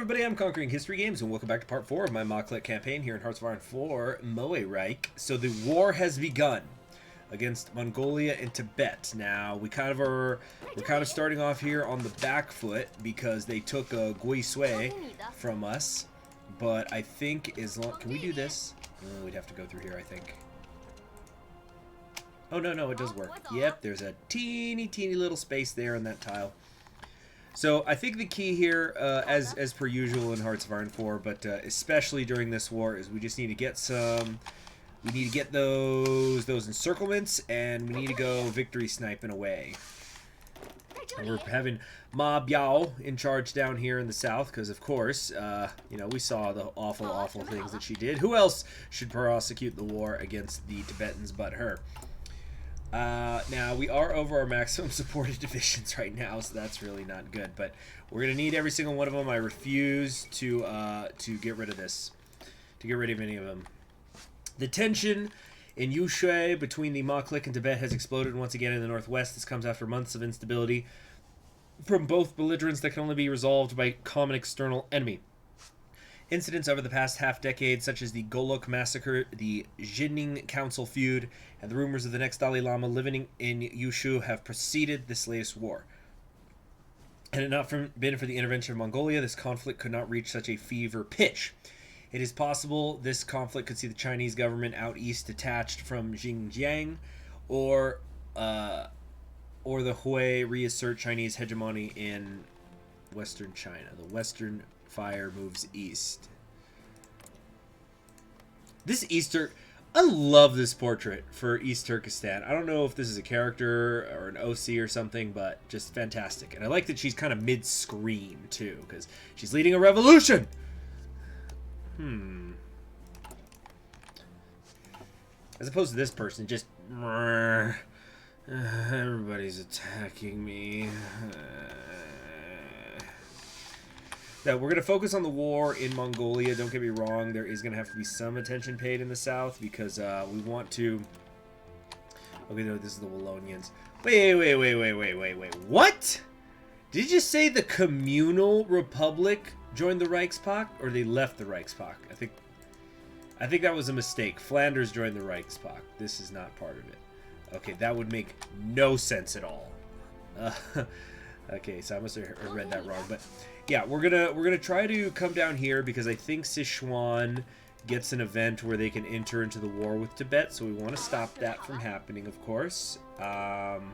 everybody, I'm Conquering History Games, and welcome back to part 4 of my Clique campaign here in Hearts of Iron 4, Moereich. So the war has begun against Mongolia and Tibet. Now, we're kind of starting off here on the back foot because they took Gui Sui from us. But I think as long... Can we do this? Oh, we'd have to go through here, I think. Oh, no, it does work. Yep, there's a teeny little space there in that tile. So I think the key here, as per usual in Hearts of Iron 4, but especially during this war, is we just need to get some... We need to get those encirclements, and we need to go victory sniping away. And we're having Ma Biao in charge down here in the south, because of course, you know, we saw the awful things that she did. Who else should prosecute the war against the Tibetans but her? Now, we are over our maximum supported divisions right now, so that's really not good. But we're going to need every single one of them. I refuse to get rid of this. To get rid of any of them. The tension in Yushui between the Ma Clique and Tibet has exploded once again in the northwest. This comes after months of instability from both belligerents that can only be resolved by common external enemy. Incidents over the past half-decade, such as the Golok Massacre, the Jinning Council feud, and the rumors of the next Dalai Lama living in Yushu have preceded this latest war. Had it not been for the intervention of Mongolia, this conflict could not reach such a fever pitch. It is possible this conflict could see the Chinese government out east detached from Xinjiang, or the HOI reassert Chinese hegemony in western China. The western fire moves east. This I love this portrait for East Turkestan. I don't know if this is a character or an OC or something, but just fantastic. And I like that she's kind of mid-scream, too, because she's leading a revolution! As opposed to this person, just... everybody's attacking me. Now, we're going to focus on the war in Mongolia. Don't get me wrong. There is going to have to be some attention paid in the south because we want to... Okay, no, this is the Wallonians. Wait. What? Did you just say the communal republic joined the Reichspakt? Or they left the Reichspakt? I think that was a mistake. Flanders joined the Reichspakt. This is not part of it. Okay, that would make no sense at all. Okay, so I must have read that wrong, but yeah, we're gonna try to come down here because I think Sichuan gets an event where they can enter into the war with Tibet, so we want to stop that from happening, of course. And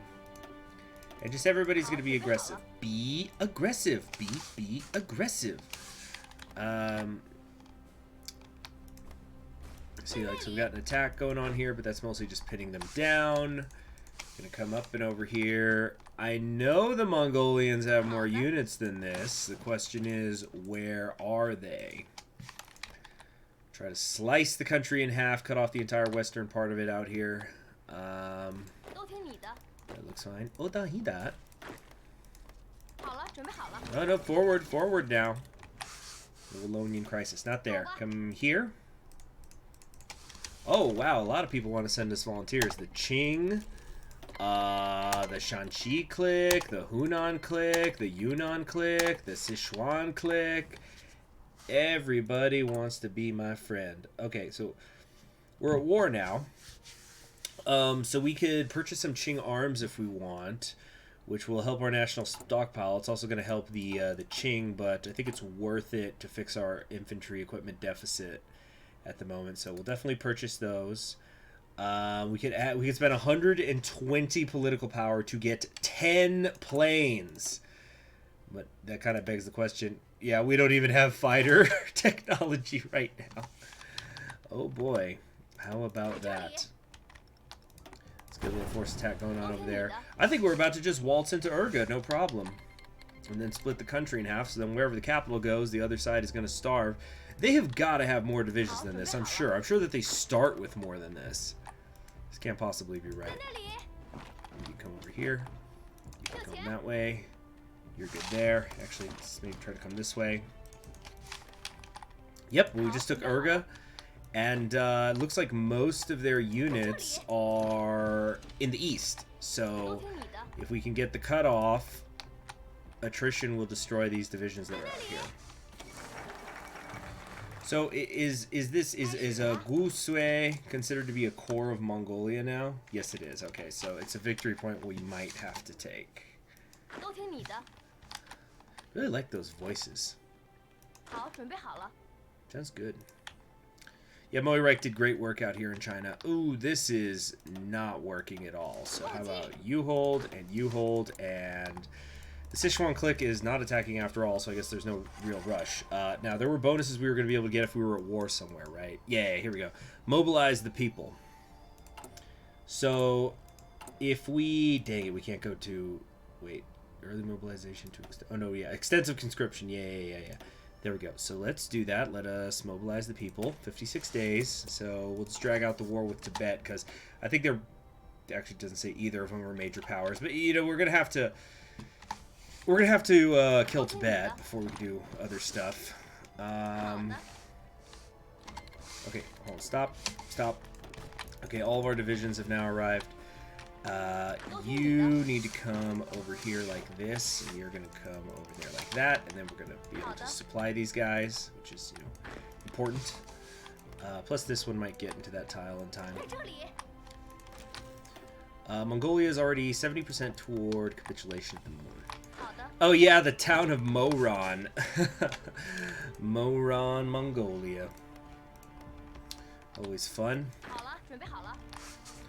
just everybody's gonna be aggressive. Be aggressive. Be aggressive. See, like, so we've got an attack going on here, but that's mostly just pinning them down. Gonna come up and over here. I know the Mongolians have more units than this. The question is, where are they? Try to slice the country in half, cut off the entire western part of it out here. That looks fine. Oh, that. Oh, no, forward now. The Wallonian crisis, not there. Come here. Oh, wow, a lot of people want to send us volunteers. The Qing... the Shanxi clique, the Hunan clique, the Yunnan clique, the Sichuan clique. Everybody wants to be my friend. Okay, so we're at war now. So we could purchase some Qing arms if we want, which will help our national stockpile. It's also going to help the Qing, but I think it's worth it to fix our infantry equipment deficit at the moment. So we'll definitely purchase those. We could spend 120 political power to get 10 planes. But that kind of begs the question. Yeah, we don't even have fighter technology right now. Oh boy. How about that? Let's get a little force attack going on over there. I think we're about to just waltz into Urga, no problem. And then split the country in half, so then wherever the capital goes, the other side is going to starve. They have got to have more divisions than this, I'm sure. I'm sure that they start with more than this. This can't possibly be right. You can come over here. You can come that way. You're good there. Actually, let's maybe try to come this way. Yep, we just took Urga. And it looks like most of their units are in the east. So if we can get the cutoff, attrition will destroy these divisions that are out here. So is Gusui considered to be a core of Mongolia now? Yes, it is. Okay, so it's a victory point we might have to take. Really like those voices. Sounds good. Yeah, Moereich did great work out here in China. Ooh, this is not working at all. So how about you hold, and the Sichuan clique is not attacking after all, so I guess there's no real rush. Now, there were bonuses we were going to be able to get if we were at war somewhere, right? Yeah, here we go. Mobilize the people. So, if we... Dang it, we can't go to... Wait. Early mobilization to... Oh, no, yeah. Extensive conscription. Yeah. There we go. So, let's do that. Let us mobilize the people. 56 days. So, we'll just drag out the war with Tibet, because I think they're... Actually, it doesn't say either of them are major powers. But, you know, we're going to have to... We're going to have to kill Tibet before we do other stuff. Okay, hold on. Stop. Okay, all of our divisions have now arrived. You need to come over here like this, and you're going to come over there like that, and then we're going to be able to supply these guys, which is, you know, important. Plus this one might get into that tile in time. Mongolia is already 70% toward capitulation at the moment. Oh yeah, the town of Moereich. Moereich, Mongolia. Always fun.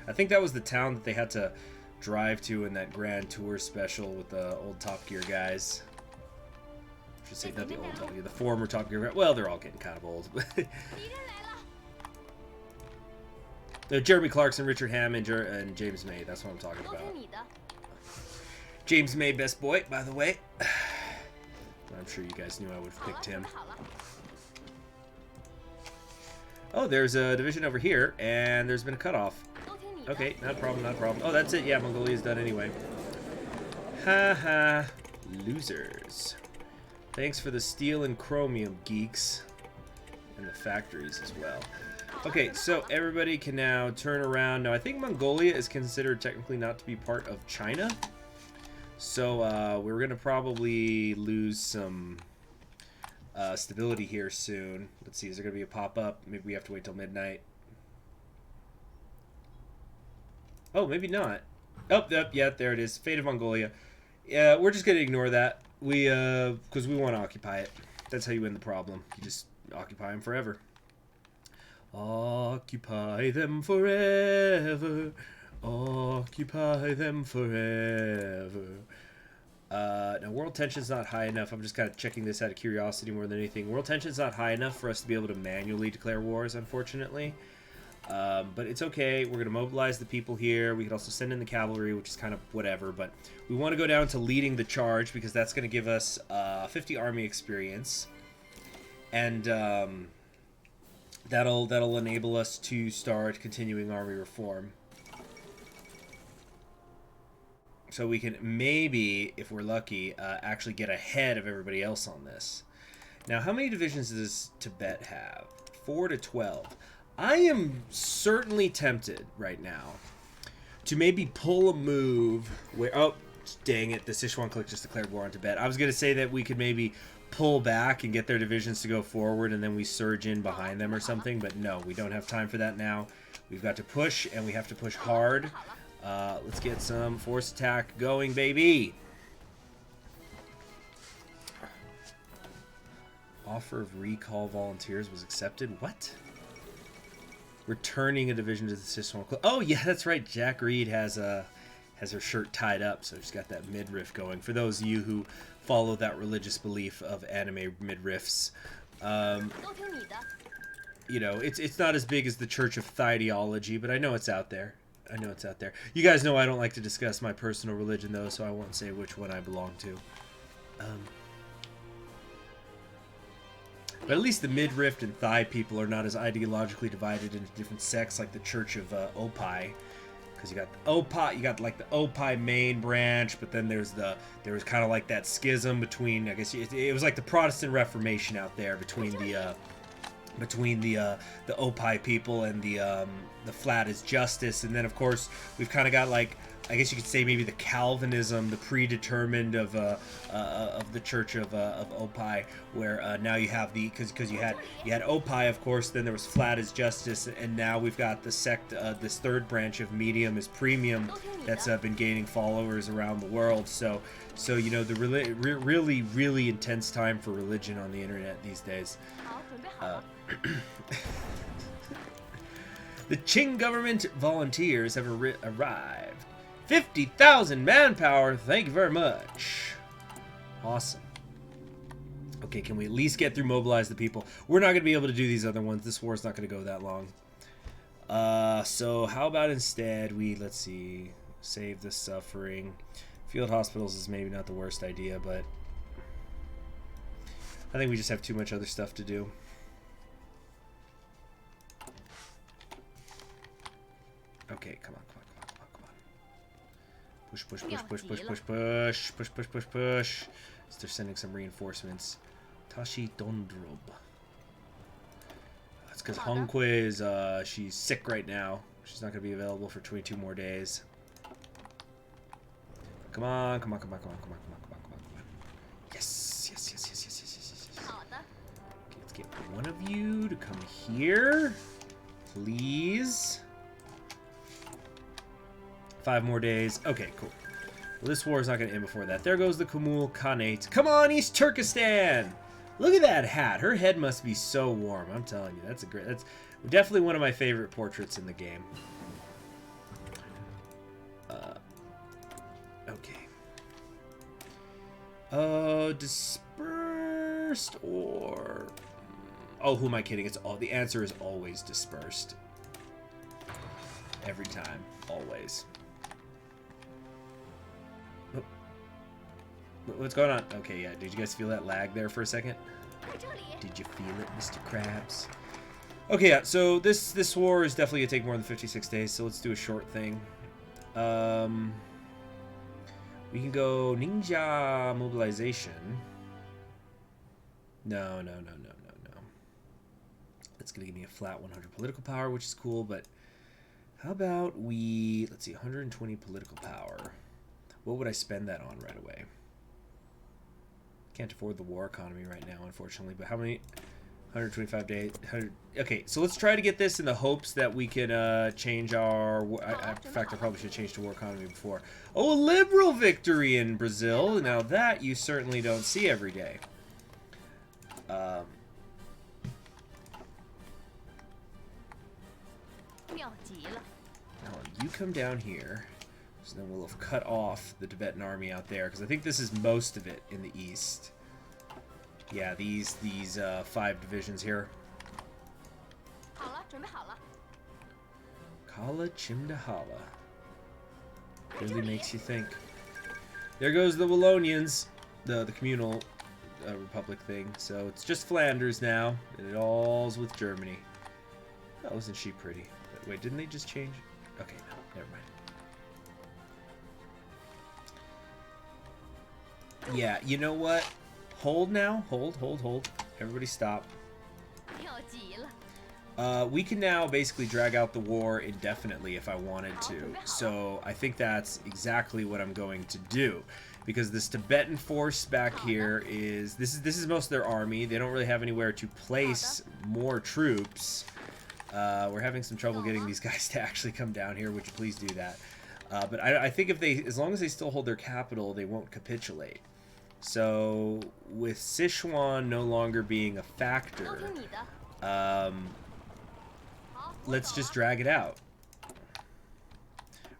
I think that was the town that they had to drive to in that Grand Tour special with the old Top Gear guys. I should say not the old Top Gear, the former Top Gear. Well, they're all getting kind of old. Jeremy Clarkson, Richard Hammond, and James May. That's what I'm talking about. James May, best boy, by the way. I'm sure you guys knew I would have picked him. Oh, there's a division over here, and there's been a cutoff. Okay, not a problem. Oh, that's it. Yeah, Mongolia's done anyway. Ha, losers. Thanks for the steel and chromium, geeks. And the factories as well. Okay, so everybody can now turn around. Now, I think Mongolia is considered technically not to be part of China. So, we're going to probably lose some stability here soon. Let's see, is there going to be a pop-up? Maybe we have to wait till midnight. Oh, maybe not. Oh, yeah, there it is. Fate of Mongolia. Yeah, we're just going to ignore that. Because we want to occupy it. That's how you win the problem. You just occupy them forever. Occupy them forever. Occupy them forever. Now, world tension's not high enough. I'm just kind of checking this out of curiosity more than anything. World tension's not high enough for us to be able to manually declare wars, unfortunately. But it's okay. We're going to mobilize the people here. We could also send in the cavalry, which is kind of whatever. But we want to go down to leading the charge because that's going to give us 50 army experience. And that'll enable us to start continuing army reform. So we can maybe, if we're lucky, actually get ahead of everybody else on this. Now, how many divisions does Tibet have? 4 to 12. I am certainly tempted right now to maybe pull a move where... Oh, dang it. The Sichuan clique just declared war on Tibet. I was going to say that we could maybe pull back and get their divisions to go forward and then we surge in behind them or something. But no, we don't have time for that now. We've got to push, and we have to push hard. Let's get some force attack going, baby. Offer of recall volunteers was accepted. What? Returning a division to the Sichuan clique. Oh yeah, that's right. Jack Reed has her shirt tied up, so she's got that midriff going. For those of you who follow that religious belief of anime midriffs, you know, it's not as big as the Church of Theology, but I know it's out there. You guys know I don't like to discuss my personal religion, though, so I won't say which one I belong to. But at least the midriff and thigh people are not as ideologically divided into different sects like the Church of Opai. Because you got the Opai, you got like the Opai main branch, but then there was kind of like that schism between, I guess it was like the Protestant Reformation out there between the Opai people and the Flat is Justice, and then of course we've kind of got like I guess you could say maybe the Calvinism, the predetermined of the Church of Opie, where now you have the because you had Opie, of course, then there was Flat as Justice, and now we've got the sect, this third branch of Medium is Premium that's been gaining followers around the world. So you know, the really intense time for religion on the internet these days. The Qing government volunteers have arrived. 50,000 manpower. Thank you very much. Awesome. Okay, can we at least get through mobilize the people? We're not going to be able to do these other ones. This war's not going to go that long. So how about instead we, let's see, save the suffering. Field hospitals is maybe not the worst idea, but I think we just have too much other stuff to do. Okay, come on. Push. So they're sending some reinforcements. Tashi Dondrob. That's because Hongkwe is, she's sick right now. She's not going to be available for 22 more days. Come on. Yes. Okay, let's get one of you to come here. Please. 5 more days. Okay, cool. Well, this war is not going to end before that. There goes the Kamul Khanate. Come on, East Turkestan! Look at that hat. Her head must be so warm. I'm telling you, that's definitely one of my favorite portraits in the game. Okay. Dispersed or... Oh, who am I kidding? It's all... The answer is always dispersed. Every time. Always. What's going on? Okay, yeah. Did you guys feel that lag there for a second? Did you feel it, Mr. Krabs? Okay, yeah. So this war is definitely gonna take more than 56 days. So let's do a short thing. We can go ninja mobilization. No. That's gonna give me a flat 100 political power, which is cool. But how about we? Let's see, 120 political power. What would I spend that on right away? Can't afford the war economy right now, unfortunately. But how many? 125 days. 100. Okay, so let's try to get this in the hopes that we can change our... in fact, I probably should change to war economy before. Oh, a liberal victory in Brazil. Now that you certainly don't see every day. Now, you come down here. So then we'll have cut off the Tibetan army out there, because I think this is most of it in the east. Yeah, these 5 divisions here. Kala Chimdahala. Really makes you think. There goes the Wallonians, the communal republic thing. So it's just Flanders now, and it all's with Germany. Oh, isn't she pretty? Wait, didn't they just change? Okay, no, never mind. Yeah, you know what? Hold now. Hold. Everybody stop. We can now basically drag out the war indefinitely if I wanted to. So I think that's exactly what I'm going to do. Because this Tibetan force back here is... This is most of their army. They don't really have anywhere to place more troops. We're having some trouble getting these guys to actually come down here. Would you please do that? But I think if they... As long as they still hold their capital, they won't capitulate. So, with Sichuan no longer being a factor, let's just drag it out.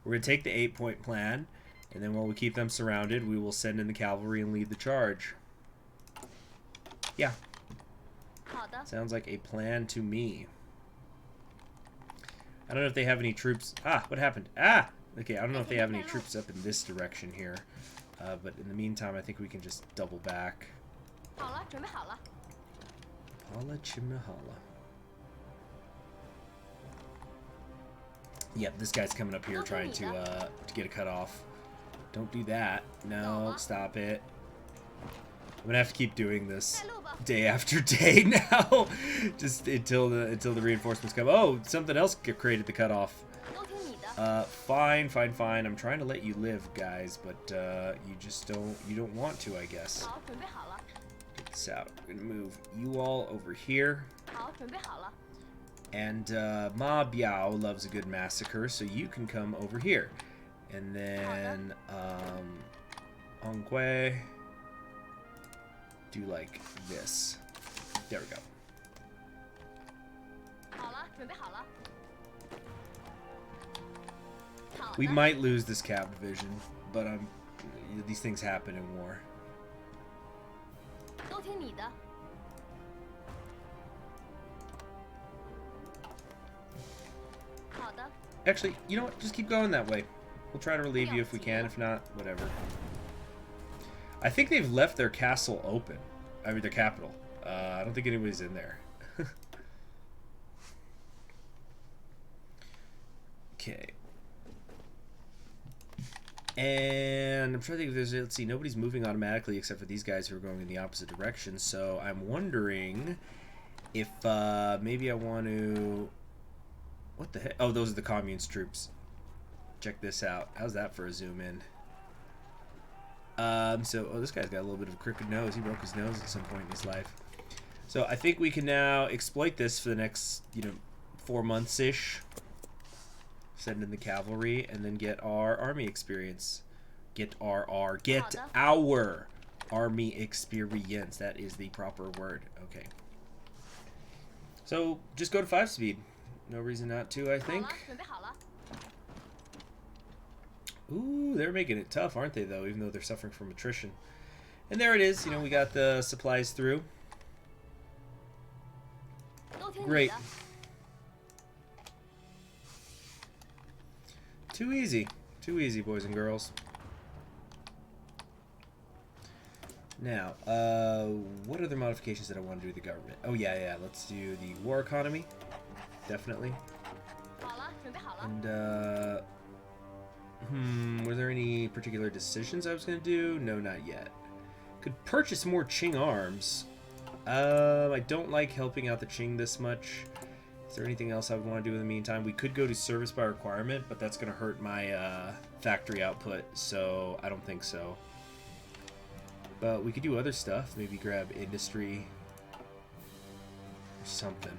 We're going to take the 8-point plan, and then while we keep them surrounded, we will send in the cavalry and lead the charge. Yeah. Sounds like a plan to me. I don't know if they have any troops... Ah, what happened? Ah! Okay, I don't know if they have any troops up in this direction here. But in the meantime, I think we can just double back. Pala Chimnahala. Yep, this guy's coming up here trying to get a cutoff. Don't do that. No, stop it. I'm gonna have to keep doing this day after day now, just until the reinforcements come. Oh, something else created the cutoff. Fine, fine, fine. I'm trying to let you live, guys, but you just don't want to, I guess. Get this out. I'm gonna move you all over here. And Ma Biao loves a good massacre, so you can come over here. And then Ongui, do like this. There we go. We might lose this cap division, but these things happen in war. Actually, you know what? Just keep going that way. We'll try to relieve you if we can. If not, whatever. I think they've left their castle open. I mean, their capital. I don't think anybody's in there. Okay. And I'm trying to think if there's... Let's see. Nobody's moving automatically except for these guys who are going in the opposite direction. So I'm wondering if maybe I want to... What the heck? Oh, those are the commune's troops. Check this out. How's that for a zoom in? Oh, this guy's got a little bit of a crooked nose. He broke his nose at some point in his life. So I think we can now exploit this for the next, 4 months-ish. Send in the cavalry and then get our army experience. Get our army experience. That is the proper word. Okay. So just go to 5 speed. No reason not to, I think. Ooh, they're making it tough, aren't they, though, even though they're suffering from attrition. And there it is. We got the supplies through. Great. Too easy. Too easy, boys and girls. Now, what other modifications did I want to do to the government? Oh, yeah. Let's do the war economy. Definitely. And, were there any particular decisions I was going to do? No, not yet. Could purchase more Qing arms. I don't like helping out the Qing this much. Is there anything else I would want to do in the meantime? We could go to service by requirement, but that's going to hurt my factory output, so I don't think so. But we could do other stuff. Maybe grab industry or something.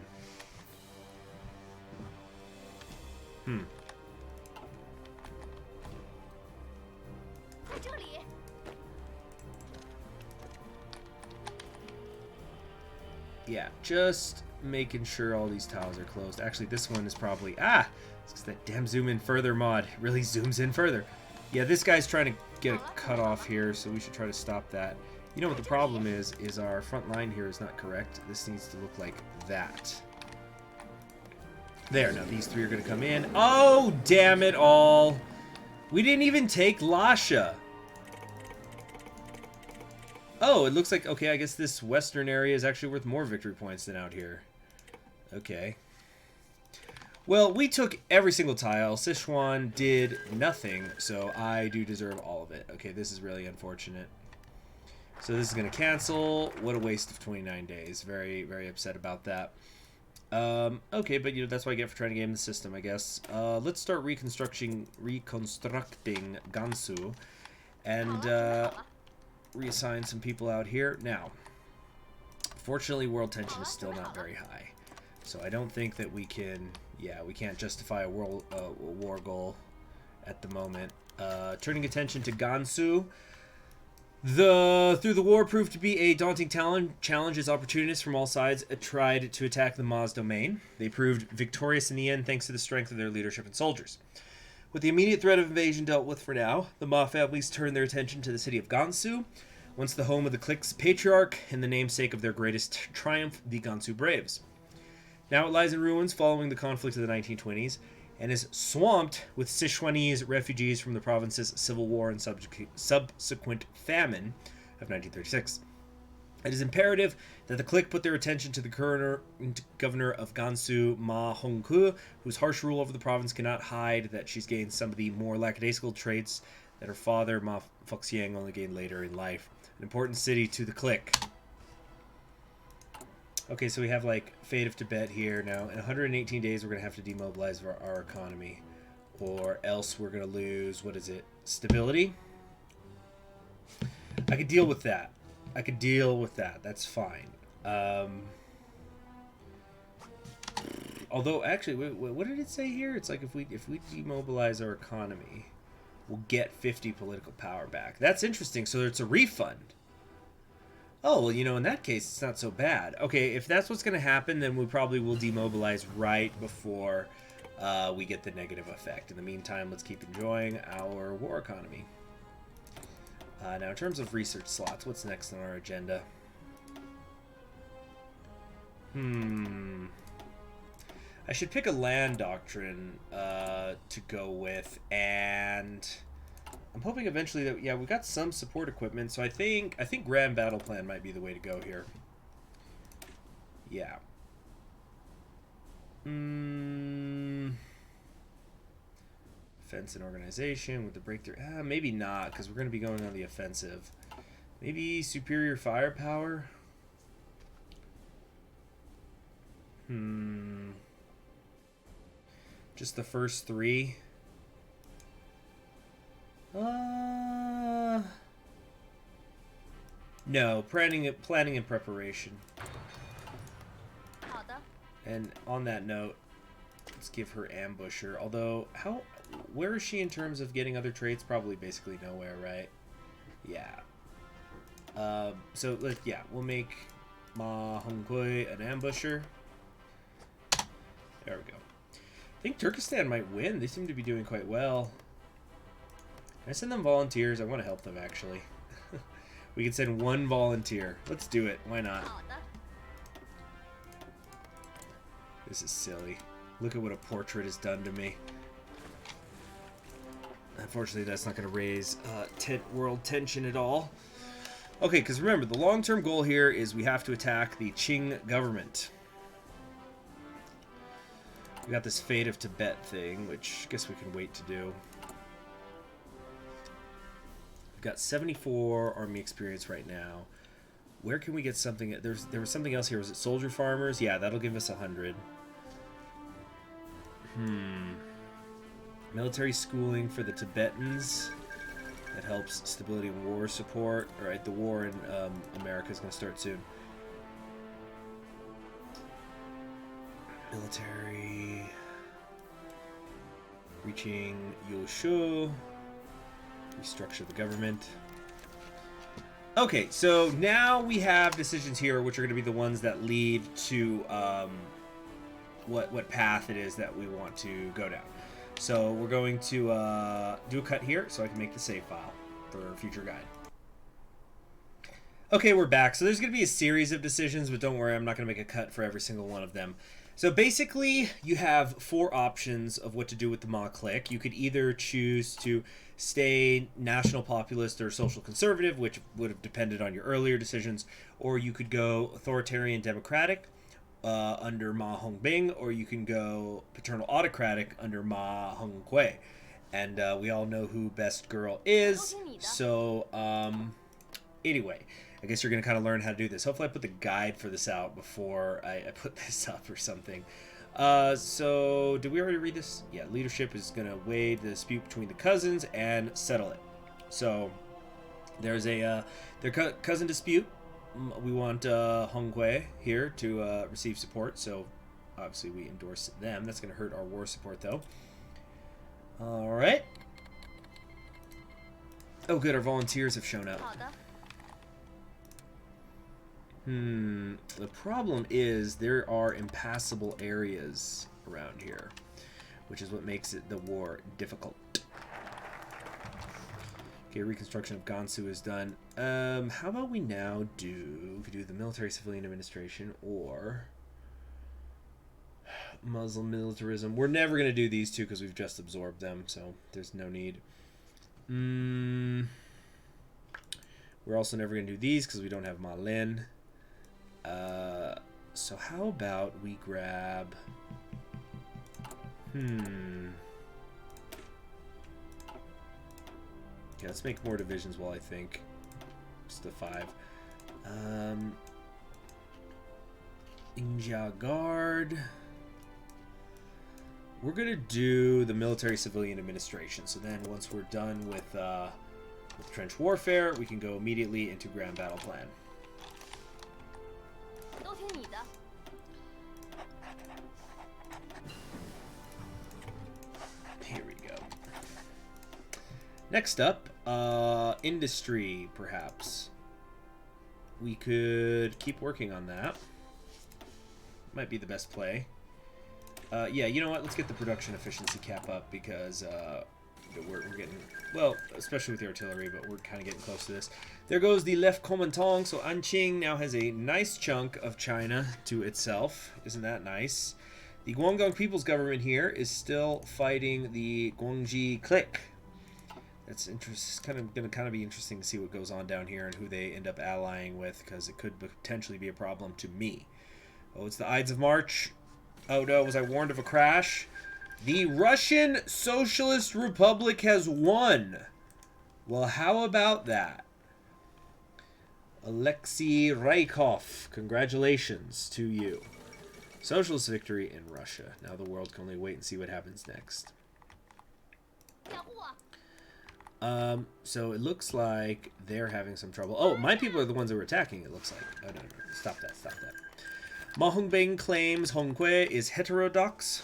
Yeah, just making sure all these tiles are closed. Actually, this one is probably... it's because that damn zoom in further mod really zooms in further. Yeah, this guy's trying to get a cut off here, so we should try to stop that. You know what the problem is our front line here is not correct. This needs to look like that. There, now these 3 are going to come in. Oh, damn it all. We didn't even take Lasha. Oh, it looks like, okay, I guess this western area is actually worth more victory points than out here. Okay. Well, we took every single tile. Sichuan did nothing, so I do deserve all of it. Okay, this is really unfortunate. So this is going to cancel. What a waste of 29 days. Very, very upset about that. Okay, but that's what I get for trying to game the system, I guess. Let's start reconstructing Gansu, and reassign some people out here. Now, fortunately, world tension is still not very high, so I don't think that we can. Yeah, we can't justify a war goal at the moment. Turning attention to Gansu. Through the war proved to be a daunting challenge as opportunists from all sides tried to attack the Ma's domain. They proved victorious in the end thanks to the strength of their leadership and soldiers. With the immediate threat of invasion dealt with for now, the Ma families turned their attention to the city of Gansu, once the home of the Clique's patriarch and the namesake of their greatest triumph, the Gansu Braves. Now it lies in ruins following the conflict of the 1920s, and is swamped with Sichuanese refugees from the province's civil war and subsequent famine of 1936. It is imperative that the Clique put their attention to the current governor of Gansu, Ma Hongke, whose harsh rule over the province cannot hide that she's gained some of the more lackadaisical traits that her father, Ma Foxiang, only gained later in life. An important city to the Clique. Okay, so we have, like, Fate of Tibet here now. In 118 days, we're going to have to demobilize our economy. Or else we're going to lose, what is it? Stability? I could deal with that. I could deal with that. That's fine. Although, actually, what did it say here? It's like if we demobilize our economy, we'll get 50 political power back. That's interesting. So it's a refund. Oh, well, you know, in that case, it's not so bad. Okay, if that's what's going to happen, then we probably will demobilize right before we get the negative effect. In the meantime, let's keep enjoying our war economy. Now, in terms of research slots, what's next on our agenda? I should pick a land doctrine to go with, and I'm hoping eventually that, yeah, we got some support equipment, so I think Grand Battle Plan might be the way to go here. Yeah. Defense and organization with the breakthrough. Maybe not, because we're going to be going on the offensive. Maybe superior firepower. Just the first three. No, planning and preparation. And on that note, let's give her ambusher. Although, where is she in terms of getting other traits? Probably basically nowhere, right? Yeah. So we'll make Ma Hongkui an ambusher. There we go. I think Turkestan might win. They seem to be doing quite well. Can I send them volunteers? I want to help them, actually. We can send one volunteer. Let's do it. Why not? This is silly. Look at what a portrait has done to me. Unfortunately, that's not going to raise world tension at all. Okay, because remember, the long-term goal here is we have to attack the Qing government. We got this Fate of Tibet thing, which I guess we can wait to do. We've got 74 army experience right now. Where can we get something? There was something else here. Was it soldier farmers? Yeah, that'll give us 100. Military schooling for the Tibetans. That helps stability and war support. Alright, the war in America is going to start soon. Military. Reaching Yoshu. Restructure the government. Okay, so now we have decisions here, which are going to be the ones that lead to what path it is that we want to go down. So we're going to do a cut here so I can make the save file for a future guide. Okay, we're back. So there's going to be a series of decisions, but don't worry, I'm not going to make a cut for every single one of them. So basically, you have 4 options of what to do with the Ma Clique. You could either choose to stay national populist or social conservative, which would have depended on your earlier decisions, or you could go authoritarian democratic under Ma Hongbing, or you can go paternal autocratic under Ma Hongkui. And we all know who best girl is. So anyway, I guess you're going to kind of learn how to do this. Hopefully I put the guide for this out before I put this up or something. So, did we already read this? Yeah, leadership is going to weigh the dispute between the cousins and settle it. So, there's their cousin dispute. We want Hongkui here to receive support. So, obviously we endorse them. That's going to hurt our war support, though. Alright. Oh, good. Our volunteers have shown up. The problem is there are impassable areas around here, which is what makes the war difficult. Okay, reconstruction of Gansu is done. How about we now do the military civilian administration or Muslim militarism? We're never going to do these two because we've just absorbed them, so there's no need. We're also never going to do these because we don't have Ma Lin. So how about we grab... Okay, let's make more divisions while I think. Just the 5. Injia Guard. we're going to do the military-civilian administration. So then once we're done with trench warfare, we can go immediately into grand battle plan. Here we go. Next up, industry, perhaps. We could keep working on that. Might be the best play. Yeah, you know what? Let's get the production efficiency cap up because we're getting, well, especially with the artillery, but we're kind of getting close to this. There goes the left Kuomintang. So Anqing now has a nice chunk of China to itself. Isn't that nice? The Guangdong People's Government here is still fighting the Guangxi Clique. That's going to be interesting to see what goes on down here and who they end up allying with, because it could potentially be a problem to me. Oh, it's the Ides of March. Oh no, was I warned of a crash? The Russian Socialist Republic has won. Well, how about that? Alexei Rykov, congratulations to you. Socialist victory in Russia. Now the world can only wait and see what happens next. So it looks like they're having some trouble. Oh, my people are the ones that were attacking, it looks like. Oh, no. Stop that. Ma Hongbing claims Hongque is heterodox,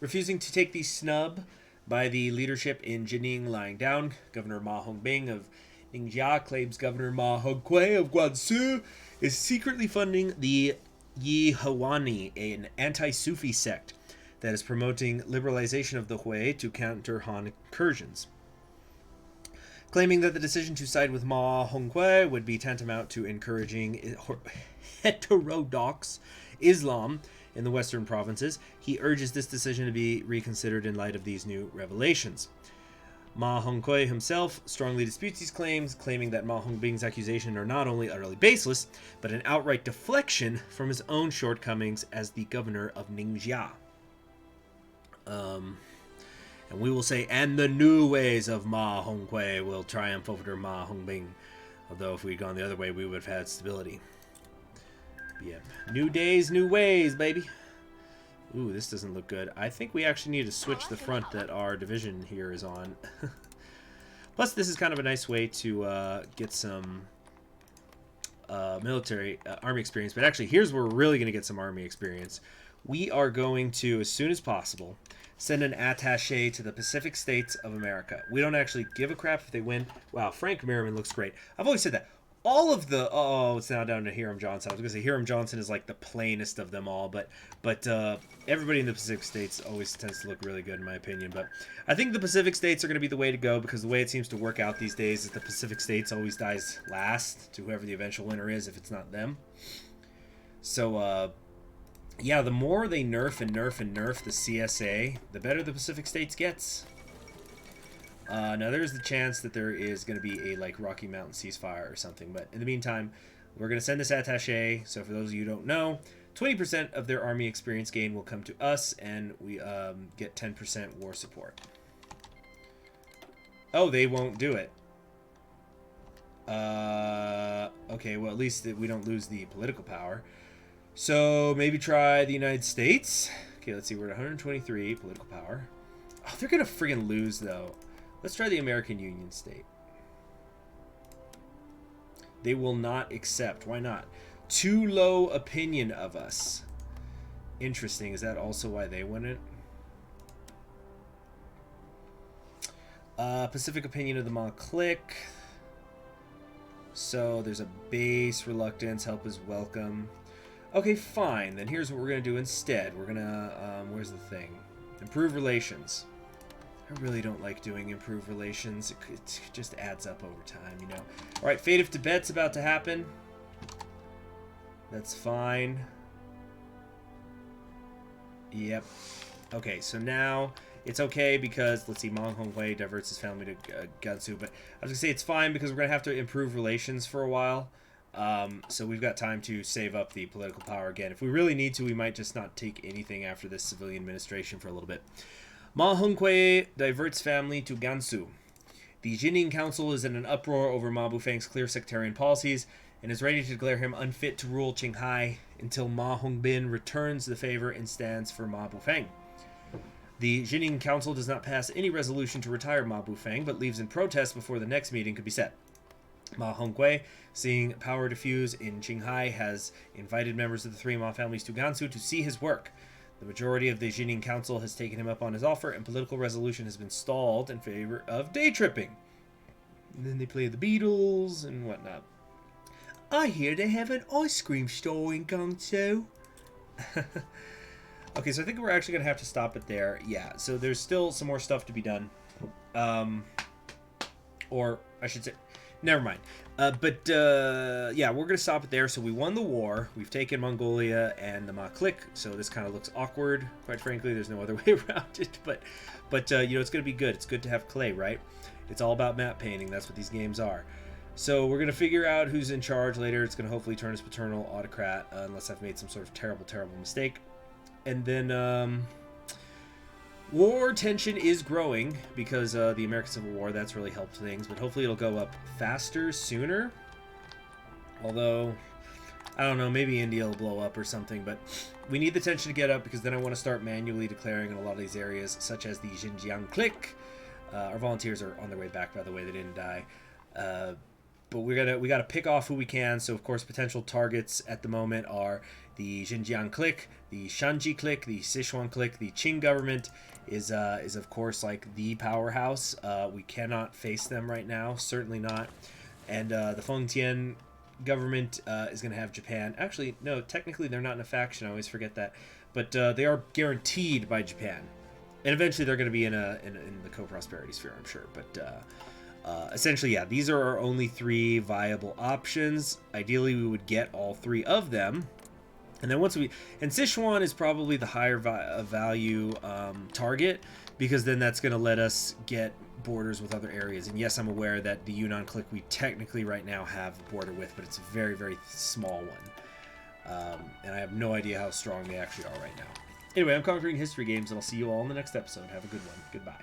refusing to take the snub by the leadership in Jining lying down. Governor Ma Hongbing of Ningxia claims Governor Ma Hongque of Guangsu is secretly funding the Yihawani, an anti-Sufi sect that is promoting liberalization of the Hui to counter Han incursions. Claiming that the decision to side with Ma Hongque would be tantamount to encouraging heterodox Islam in the western provinces, he urges this decision to be reconsidered in light of these new revelations. Ma Hongque himself strongly disputes these claims, claiming that Ma Hongbing's accusations are not only utterly baseless, but an outright deflection from his own shortcomings as the governor of Ningxia. And we will say, and the new ways of Ma Hongque will triumph over Ma Hongbing. Although if we'd gone the other way, we would have had stability. Yep. New days, new ways, baby. Ooh, this doesn't look good. I think we actually need to switch the front that our division here is on. Plus, this is kind of a nice way to get some military army experience. But actually, here's where we're really going to get some army experience. We are going to, as soon as possible, send an attaché to the Pacific States of America. We don't actually give a crap if they win. Wow, Frank Merriman looks great. I've always said that. All of the... Oh, it's now down to Hiram Johnson. I was going to say Hiram Johnson is like the plainest of them all, but everybody in the Pacific States always tends to look really good in my opinion. But I think the Pacific States are going to be the way to go, because the way it seems to work out these days is the Pacific States always dies last to whoever the eventual winner is, if it's not them. So, yeah, the more they nerf and nerf and nerf the CSA, the better the Pacific States gets. Now, there's the chance that there is going to be a, like, Rocky Mountain ceasefire or something. But in the meantime, we're going to send this attaché. So for those of you who don't know, 20% of their army experience gain will come to us, and we get 10% war support. Oh, they won't do it. Okay, well, at least we don't lose the political power. So maybe try the United States. Okay, let's see. We're at 123 political power. Oh, they're going to friggin' lose, though. Let's try the American Union state. They will not accept. Why not? Too low opinion of us. Interesting. Is that also why they wouldn't? Pacific opinion of the Ma Clique. So there's a base reluctance. Help is welcome. Okay, fine. Then here's what we're going to do instead. We're going to... where's the thing? Improve relations. I really don't like doing improved relations. It just adds up over time, you know. Alright, Fate of Tibet's about to happen. That's fine. Yep. Okay, so now it's okay because, let's see, Ma Hongque diverts his family to Gansu. But I was going to say it's fine because we're going to have to improve relations for a while. So we've got time to save up the political power again. If we really need to, we might just not take anything after this civilian administration for a little bit. Ma Hongque diverts family to Gansu. The Jining Council is in an uproar over Ma Bufang's clear sectarian policies and is ready to declare him unfit to rule Qinghai until Ma Hongbin returns the favor and stands for Ma Bufang. The Jining Council does not pass any resolution to retire Ma Bufang, but leaves in protest before the next meeting could be set. Ma Honghui, seeing power diffuse in Qinghai, has invited members of the three Ma families to Gansu to see his work. The majority of the Jining Council has taken him up on his offer, and political resolution has been stalled in favor of day tripping. And then they play the Beatles and whatnot. I hear they have an ice cream store in Gansu. Okay, so I think we're actually going to have to stop it there. Yeah, so there's still some more stuff to be done. Or I should say, never mind. Yeah, we're going to stop it there. So we won the war. We've taken Mongolia and the Ma Clique. So this kind of looks awkward. Quite frankly, there's no other way around it. But you know, it's going to be good. It's good to have clay, right? It's all about map painting. That's what these games are. So we're going to figure out who's in charge later. It's going to hopefully turn us paternal autocrat, unless I've made some sort of terrible, terrible mistake. And then war tension is growing because the American Civil War, that's really helped things. But hopefully it'll go up faster, sooner. Although, I don't know, maybe India will blow up or something. But we need the tension to get up because then I want to start manually declaring in a lot of these areas, such as the Xinjiang Clique. Our volunteers are on their way back, by the way. They didn't die. But we gotta pick off who we can. So of course, potential targets at the moment are the Xinjiang Clique, the Shanxi Clique, the Sichuan Clique. The Qing government is of course like the powerhouse. We cannot face them right now, certainly not. And the Fengtian government is going to have Japan. Actually, no, technically they're not in a faction. I always forget that, but they are guaranteed by Japan, and eventually they're going to be in the co-prosperity sphere, I'm sure. But essentially, yeah, these are our only three viable options. Ideally, we would get all three of them. And then and Sichuan is probably the higher value target, because then that's going to let us get borders with other areas. And yes, I'm aware that the Yunnan Clique we technically right now have a border with, but it's a very, very small one. And I have no idea how strong they actually are right now. Anyway, I'm Conquering History Games, and I'll see you all in the next episode. Have a good one. Goodbye.